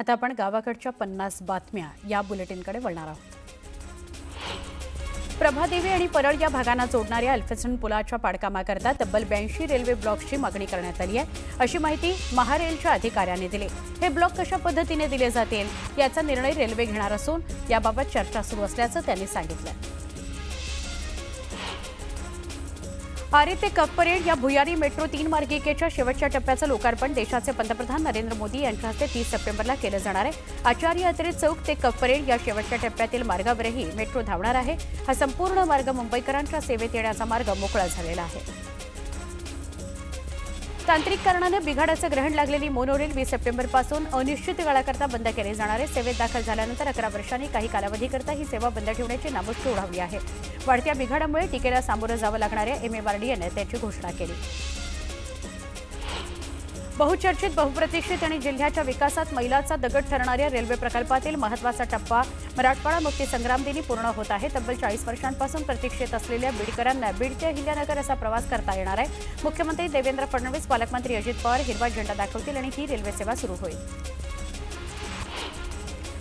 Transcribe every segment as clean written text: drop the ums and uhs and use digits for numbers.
आता आपण गावाकडच्या 50 बातम्या या बुलेटिनकडे वळणार आहोत। प्रभादेवी आणि परळ या भागांना जोडणाऱ्या अल्फेसन पुलाच्या पाडकामाकरता तब्बल 82 रेल्वे ब्लॉक्सची मागणी करण्यात आली आहे, अशी माहिती महारेलच्या अधिकाऱ्यांनी दिली। हे ब्लॉक कशा पद्धतीने दिले जातील याचा निर्णय रेल्वे घेणार असून याबाबत चर्चा सुरू असल्याचं त्यांनी सांगितलं। आरे ते कप परेड या भुयारी मेट्रो 3 मार्गिकेच्या शेवटच्या टप्प्याचं लोकार्पण देशाचे पंतप्रधान नरेंद्र मोदी यांच्या हस्ते 30 सप्टेंबरला केलं जाणार आहे। आचार्य अत्रे चौक ते कप परेड या शेवटच्या टप्प्यातील मार्गावरही मेट्रो धावणार आहे। हा संपूर्ण मार्ग मुंबईकरांच्या सेवेत येण्याचा मार्ग मोकळा झालेला आहे। तांत्रिक कारणाने बिघाडाचं ग्रहण लागलेली मोनोरेल 20 सप्टेंबरपासून अनिश्चित काळाकरता बंद केले जाणार आहे। सेवेत दाखल झाल्यानंतर 11 वर्षांनी काही कालावधीकरता ही सेवा बंद ठेवण्याची नामुष्की उडावली आहे। वाढत्या बिघाडामुळे टीकेला सामोरं जावं लागणाऱ्या MMRDAने त्याची घोषणा केली। बहुचर्चित बहुप्रतीक्षित आणि जिल्ह्याच्या विकासात मैलाचा दगड ठरणाऱ्या रेल्वे प्रकल्पातील महत्त्वाचा टप्पा मराठवाडा मुक्ती संग्राम दिनी पूर्ण होत आहे। तब्बल 40 वर्षांपासून प्रतीक्षेत असलेल्या बीडकरांना बीड ते अहिल्यानगर असा प्रवास करता येणार आहे। मुख्यमंत्री देवेंद्र फडणवीस, पालकमंत्री अजित पवार हिरवा झेंडा दाखवतील आणि ही रेल्वे सेवा सुरू होईल।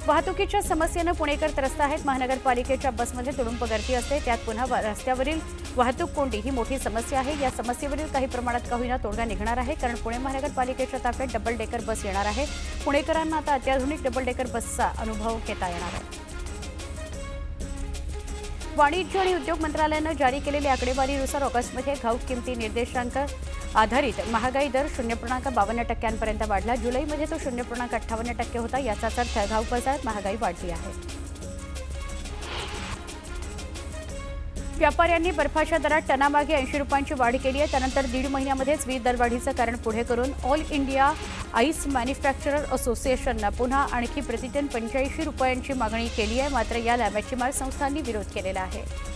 वाहतुकीच्या समस्येने पुणेकर त्रस्त आहेत। महानगरपालिकेच्या बसमध्ये तुडुंब गर्दी असते, त्यात पुन्हा रस्त्यावरील वाहतूक कोंडी ही मोठी समस्या आहे। या समस्येवरील काही प्रमाणात का होईना तोडगा निघणार आहे, कारण पुणे महानगरपालिकेच्या ताफ्यात डबल डेकर बस येणार आहे। पुणेकरांना आता अत्याधुनिक डबल डेकर बसचा अनुभव घेता येणार आहे। वाणिज्य आणि उद्योग मंत्रालयानं जारी केलेल्या आकडेवारीनुसार ऑगस्टमध्ये घाऊक किमती निर्देशांक आधारित महागाई दर 0.52% वाढला। जुलैमध्ये तो 0.58% होता। याचाच अर्थ घाऊक बाजारात महागाई वाढली आहे। व्यापाऱ्यांनी बर्फाच्या दरात टनामागे 80 रुपयांची वाढ केली आहे। त्यानंतर 1.5 महिन्यामध्येच वीज दरवाढीचं कारण पुढे करून ऑल इंडिया आईस मॅन्युफॅक्चरर असोसिएशननं पुन्हा आणखी प्रतिटन 85 रुपयांची मागणी केली आहे। मात्र याला मच्छीमार संस्थांनी विरोध केलेला आहे।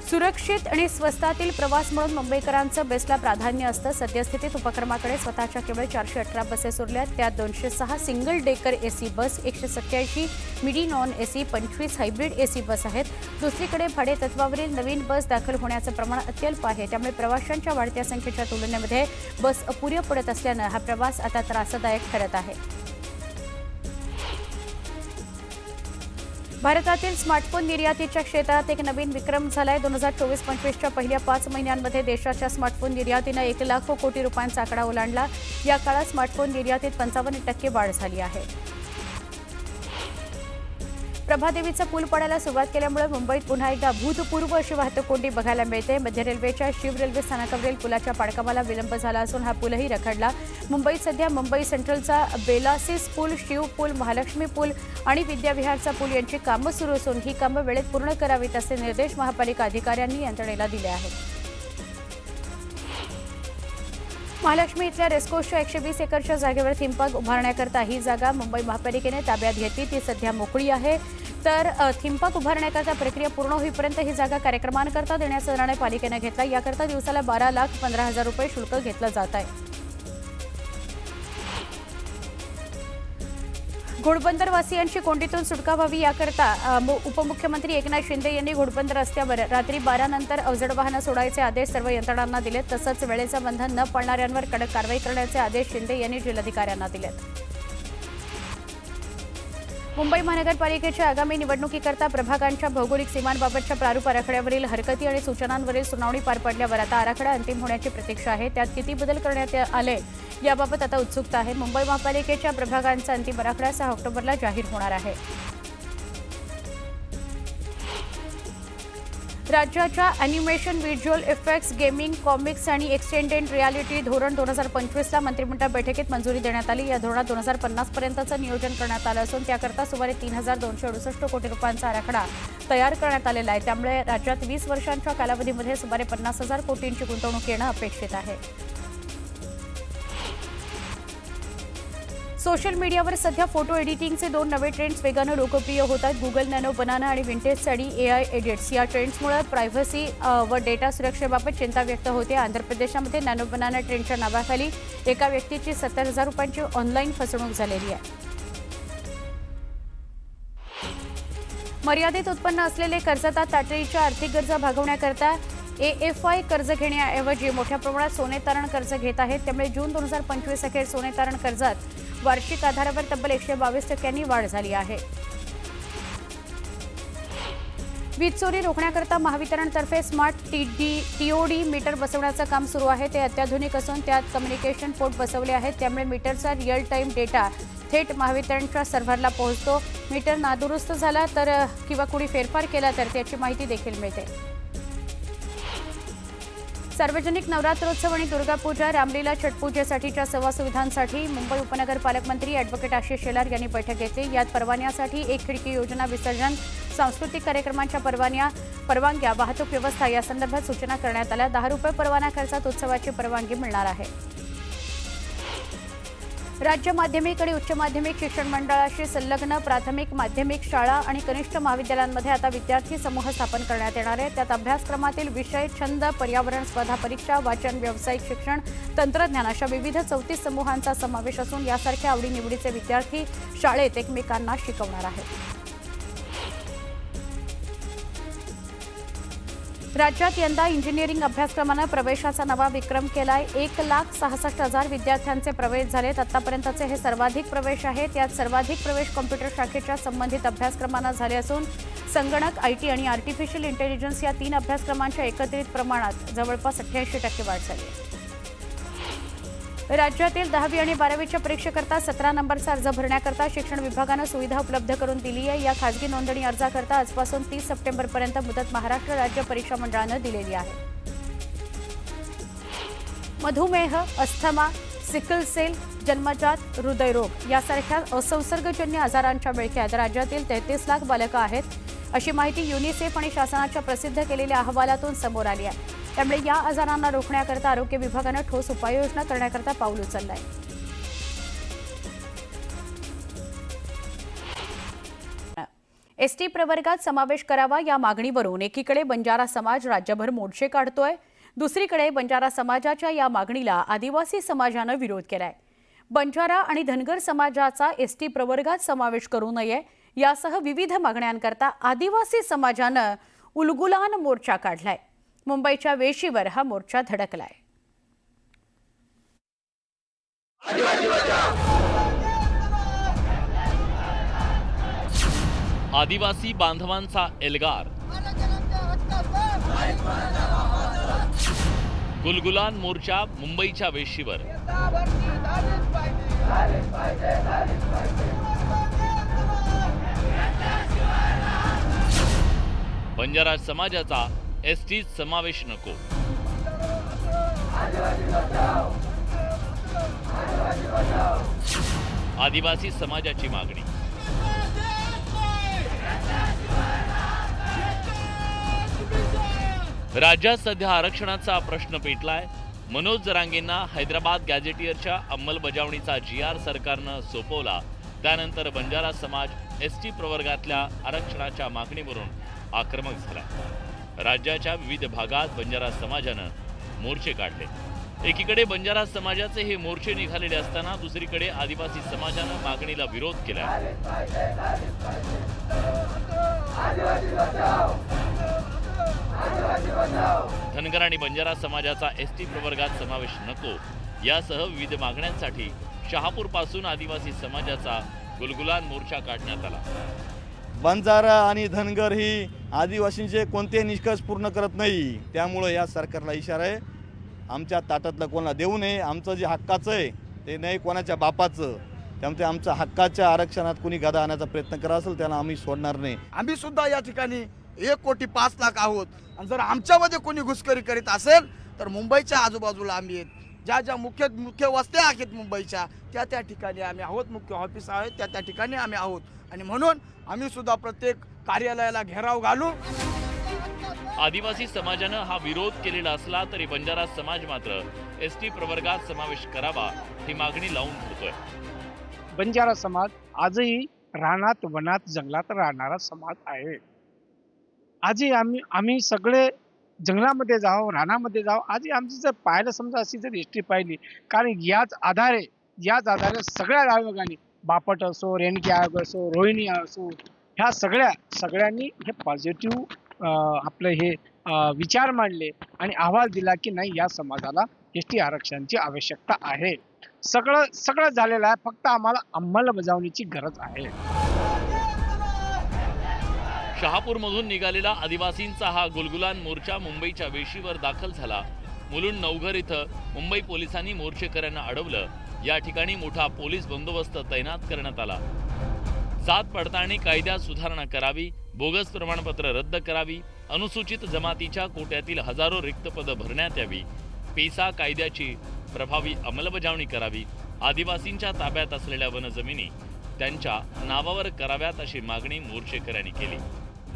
सुरक्षित आणि स्वस्तातील प्रवास म्हणून मुंबईकरांचं बेस्टला प्राधान्य असतं। सद्यस्थितीत उपक्रमाकडे स्वतःच्या केवळ 418 बसेस उरल्यात, त्यात 206 सिंगल डेकर AC बस, 187 मिडी नॉन AC, 25 हायब्रिड AC बस आहेत। दुसरीकडे भाडे तत्वावरील नवीन बस दाखल होण्याचं प्रमाण अत्यल्प आहे, त्यामुळे प्रवाशांच्या वाढत्या संख्येच्या तुलनेमध्ये बस अपुऱ्या पडत असल्यानं हा प्रवास आता त्रासदायक ठरत आहे। भारतातील स्मार्टफोन निर्यातीच्या क्षेत्रात एक नवीन विक्रम झालाय। 2024-25च्या पहिल्या 5 महिन्यांमध्ये देशाच्या स्मार्टफोन निर्यातीनं 1 लाख कोटी रुपयांचा आकडा ओलांडला। या काळात स्मार्टफोन निर्यातीत 55% वाढ झाली आहे। प्रभादेवीचा पूल पडायला सुरुवात केल्यामुळे मुंबईत पुन्हा एकदा भूतपूर्व अशी वाहतूक कोंडी बघायला मिळते। मध्य रेल्वेच्या शिव रेल्वे स्थानकावरील पुलाच्या पाडकामाला विलंब झाला असून हा पूलही रखडला। मुंबईत सध्या मुंबई सेंट्रलचा बेलासिस पूल, शिव पूल, महालक्ष्मी पूल आणि विद्याविहारचा पूल यांची कामं सुरू असून ही कामं वेळेत पूर्ण करावीत असे निर्देश महापालिका अधिकाऱ्यांनी यंत्रणेला दिले आहेत। महालक्ष्मी इथल्या रेस्कोसच्या 120 एकरच्या जागेवर थीम पार्क उभारण्याकरता ही जागा मुंबई महापालिकेने ताब्यात घेतली, ती सध्या मोकळी आहे। तर थीम पार्क उभारण्याकरता प्रक्रिया पूर्ण होईपर्यंत ही जागा कार्यक्रमांकरता देण्याचा निर्णय पालिकेने घेतला। याकरता दिवसाला 12,15,000 रुपये शुल्क घेतलं जात आहे। घोडबंदरवासियांची कोंडीतून सुटका व्हावी याकरता उपमुख्यमंत्री एकनाथ शिंदे यांनी घोडबंदर रस्त्यावर रात्री 12 नंतर अवजड वाहनं सोडायचे आदेश सर्व यंत्रणांना दिलेत। तसंच वेळेचं बंधन न पाळणाऱ्यांवर कडक कारवाई करण्याचे आदेश शिंदे यांनी जिल्हाधिकाऱ्यांना दिलेत। मुंबई महानगरपालिकेच्या आगामी निवडणुकीकरता प्रभागांच्या भौगोलिक सीमांबाबतच्या प्रारूप आराखड्यावरील हरकती आणि सूचनांवरील सुनावणी पार पडल्यावर आता आराखडा अंतिम होण्याची प्रतीक्षा आहे। त्यात किती बदल करण्यात आले याबाबत आता उत्सुकता आहे। मुंबई महापालिकेच्या प्रभागांचा अंतिम आराखडा 6 ऑक्टोबरला जाहीर होणार आहे। राज्याच्या animation, visual effects, gaming, comics आणि एक्सटेंडेड रियालिटी धोरण 2025ला मंत्रिमंडळ बैठकीत मंजुरी देण्यात आली। या धोरणात 2050 पर्यंतचं नियोजन करण्यात आलं असून त्याकरता सुमारे 3,268 कोटी रुपयांचा आराखडा तयार करण्यात आलेला आहे। त्यामुळे राज्यात 20 वर्षांच्या कालावधीमध्ये सुमारे 50,000 कोटींची गुंतवणूक येणं अपेक्षित आहे। सोशल मीडियावर सध्या फोटो एडिटिंगचे 2 नवे ट्रेंड्स वेगानं लोकप्रिय होत आहेत। गुगल नॅनो बनाना आणि विंटेज साडी AI एडिट्स या ट्रेंड्समुळे प्रायव्हसी व डेटा सुरक्षेबाबत चिंता व्यक्त होते। आंध्र प्रदेशामध्ये नॅनो बनाना ट्रेंडच्या नावाखाली एका व्यक्तीची 70,000 रुपयांची ऑनलाईन फसवणूक झालेली आहे। मर्यादित उत्पन्न असलेले कर्जदार तातडीच्या आर्थिक गरजा भागवण्याकरता AFI कर्ज घेण्याऐवजी मोठ्या प्रमाणात सोने तारण कर्ज घेत आहेत. त्यामुळे जून 2025 अखेर सोने तारण कर्जात वार्षिक आधारावर तब्बल 122% वाढ झाली आहे. वीज चोरी रोखण्याकरता महावितरणतर्फे स्मार्ट TOD मीटर बसवण्याचं काम सुरू आहे. ते अत्याधुनिक असून त्यात कम्युनिकेशन पोर्ट बसवले आहेत. त्यामुळे मीटरचा रिअल टाईम डेटा थेट महावितरणच्या सर्व्हरला पोहोचतो. मीटर नादुरुस्त झाला तर किंवा कुणी फेरफार केला तर त्याची माहिती देखील मिळते. सार्वजनिक नवरात्रोत्सव आणि दुर्गापूजा, रामलीला, छठपूजेसाठीच्या सेवा सुविधांसाठी मुंबई उपनगर पालकमंत्री ॲडव्होकेट आशिष शेलार यांनी बैठक घेतली. यात परवान्यासाठी एक खिडकी योजना, विसर्जन, सांस्कृतिक कार्यक्रमांच्या परवानग्या, वाहतूक व्यवस्था यासंदर्भात सूचना करण्यात आल्या. ₹10 परवाना खर्चात उत्सवाची परवानगी मिळणार आहे. राज्य माध्यमिक आणि उच्च माध्यमिक शिक्षण मंडळाशी संलग्न प्राथमिक, माध्यमिक शाळा आणि कनिष्ठ महाविद्यालयांमध्ये आता विद्यार्थी समूह स्थापन करण्यात येणार आहे. त्यात अभ्यासक्रमातील विषय, छंद, पर्यावरण, स्पर्धा परीक्षा, वाचन, व्यावसायिक शिक्षण, तंत्रज्ञान अशा विविध 34 समूहांचा समावेश असून यासारख्या आवडीनिवडीचे विद्यार्थी शाळेत एकमेकांना शिकवणार आहेत. राज्यात यंदा इंजिनिअरिंग अभ्यासक्रमानं प्रवेशाचा नवा विक्रम केलाय. 1,66,000 विद्यार्थ्यांचे प्रवेश झालेत. आतापर्यंतचे हे सर्वाधिक प्रवेश आहेत. यात सर्वाधिक प्रवेश कॉम्प्युटर शाखेच्या संबंधित अभ्यासक्रमांना झाले असून संगणक, IT आणि आर्टिफिशियल इंटेलिजन्स या 3 अभ्यासक्रमांच्या एकत्रित प्रमाणात जवळपास 88% वाढ झाली आहे. राज्यातील 10वी आणि 12वीच्या परीक्षेकरता 17 नंबरचा अर्ज भरण्याकरता शिक्षण विभागानं सुविधा उपलब्ध करून दिली आहे. या खासगी नोंदणी अर्जाकरता आजपासून 30 सप्टेंबरपर्यंत मुदत महाराष्ट्र राज्य परीक्षा मंडळानं दिलेली आहे. मधुमेह, अस्थमा, सिकल सेल, जन्मजात हृदयरोग यासारख्या असंसर्गजन्य आजारांच्या विळख्यात राज्यातील 33 लाख बालकं आहेत, अशी माहिती युनिसेफ आणि शासनाच्या प्रसिद्ध केलेल्या अहवालातून समोर आली आहे. त्यामुळे या आजारांना रोखण्याकरता आरोग्य विभागानं ठोस उपाययोजना करण्याकरता पाऊल उचललं आहे. ST प्रवर्गात समावेश करावा या मागणीवरून एकीकडे बंजारा समाज राज्यभर मोर्चे काढतोय, दुसरीकडे बंजारा समाजाच्या या मागणीला आदिवासी समाजानं विरोध केलाय. बंजारा आणि धनगर समाजाचा ST प्रवर्गात समावेश करू नये यासह विविध मागण्यांकरता आदिवासी समाजानं उलगुलान मोर्चा काढलाय. मुंबईच्या वेशीवर हा मोर्चा धडकलाय. आदिवासी बांधवांचा एल्गार, गुलगुलान मोर्चा मुंबईच्या वेशीवर. बंजारा समाजाचा ST समावेश नको. आदिवासी समाजाची मागणी. राज्यात सध्या आरक्षणाचा प्रश्न पेटलाय. मनोज जरांगेंना हैदराबाद गॅझेटियरच्या अंमलबजावणीचा GR सरकारनं सोपवला. त्यानंतर बंजारा समाज ST प्रवर्गातल्या आरक्षणाच्या मागणीवरून आक्रमक झाला. राज्याच्या विविध भागात बंजारा समाजानं मोर्चे काढले. एकीकडे बंजारा समाजाचे हे मोर्चे निघालेले असताना दुसरीकडे आदिवासी समाजानं मागणीला विरोध केला. धनगर आणि बंजारा समाजाचा ST प्रवर्गात समावेश नको यासह विविध मागण्यांसाठी शहापूर पासून आदिवासी समाजाचा गुलगुलान मोर्चा काढण्यात आला. बंजारा आणि धनगर ही आदिवासींचे कोणतेही निष्कर्ष पूर्ण करत नाही. त्यामुळं या सरकारला इशारा आहे, आमच्या ताटातलं कोणाला देऊ नये. आमचं जे हक्काचं आहे ते नाही कोणाच्या बापाचं. त्यामुळे आमच्या हक्काच्या आरक्षणात कोणी गदा आणण्याचा प्रयत्न करत असेल त्याला आम्ही सोडणार नाही. आम्ही सुद्धा या ठिकाणी 1,05,00,000 आहोत आणि जर आमच्यामध्ये कोणी घुसखोरी करीत असेल तर मुंबईच्या आजूबाजूला आम्ही आहेत. ज्या ज्या मुख्य वस्त्या आहेत मुंबईच्या त्या ठिकाणी आम्ही आहोत. मुख्य ऑफिस आहेत त्या ठिकाणी आम्ही आहोत आणि म्हणून आम्ही सुद्धा प्रत्येक कार्यालयाला घेराव घालू. आदिवासी समाजानं हा विरोध केलेला असला तरी बंजारा समाज मात्र ST प्रवर्गात समावेश करावा ही मागणी लावून धरतोय. बंजारा समाज आजही रानात, वनात, जंगलात राहणारा समाज आहे. आजही आम्ही सगळे जंगलामध्ये जावं, रानामध्ये जावं. आजही आमची जर पाहायला समजा अशी जर हिस्ट्री पाहिली, कारण याच आधारे सगळ्या आयोगांनी, बापट असो, रेणके आयोग असो, रोहिणी असो, ह्या सगळ्यांनी हे पॉझिटिव्ह आपलं हे विचार मांडले आणि अहवाल दिला की नाही, या समाजाला एसटी आरक्षणाची आवश्यकता आहे. सगळं झालेलं आहे, फक्त आम्हाला अंमलबजावणीची गरज आहे. शहापूरमधून निघालेला आदिवासींचा हा गुलगुलान मोर्चा मुंबईच्या वेशीवर दाखल झाला. मुलुंड नवघर इथं मुंबई पोलिसांनी मोर्चेकऱ्यांना अडवलं. या ठिकाणी मोठा पोलीस बंदोबस्त तैनात करण्यात आला. जात पडताळणी कायद्यात सुधारणा करावी, बोगस प्रमाणपत्र रद्द करावी, अनुसूचित जमातीच्या कोट्यातील हजारो रिक्त पदं भरण्यात यावी, पेसा कायद्याची प्रभावी अंमलबजावणी करावी, आदिवासींच्या ताब्यात असलेल्या वनजमिनी त्यांच्या नावावर कराव्यात अशी मागणी मोर्चेकऱ्यांनी केली.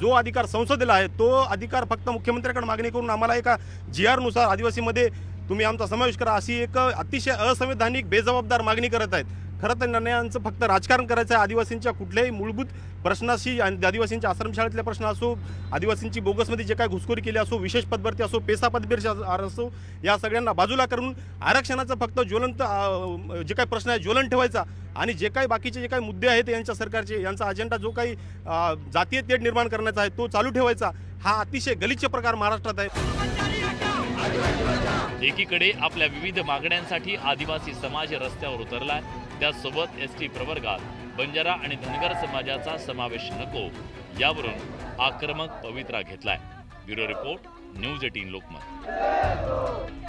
जो अधिकार संसदेला आहे तो अधिकार फक्त मुख्यमंत्र्याकडे मागणी करून आम्हाला एका GR नुसार आदिवासीमध्ये तुम्ही आमचा समावेश करा अशी एक अतिशय असंवैधानिक बेजबाबदार मागणी करत आहेत. खरं तर निर्णयांचं फक्त राजकारण करायचं आहे. आदिवासींच्या कुठल्याही मूलभूत प्रश्नाशी, आदिवासींच्या आश्रमशाळेतले प्रश्न असो, आदिवासींची बोगसमध्ये जे काय घुसखोरी केली असो, विशेष पदभरती असो, पेसा पदभरती असो, या सगळ्यांना बाजूला करून आरक्षणाचं फक्त ज्वलंत जे काही प्रश्न आहे ज्वलन ठेवायचा आणि जे काही बाकीचे जे काही मुद्दे आहेत यांच्या सरकारचे, यांचा अजेंडा जो काही जातीय तेढ निर्माण करण्याचा आहे तो चालू ठेवायचा. हा अतिशय गलिच्छ प्रकार महाराष्ट्रात आहे. एकीकडे आपल्या विविध मागण्यांसाठी आदिवासी समाज रस्त्यावर उतरलाय, त्यासोबत ST प्रवर्गात बंजारा आणि धनगर समाजाचा समावेश नको यावरून आक्रमक पवित्रा घेतलाय. Bureau report, news 18 Lokmat.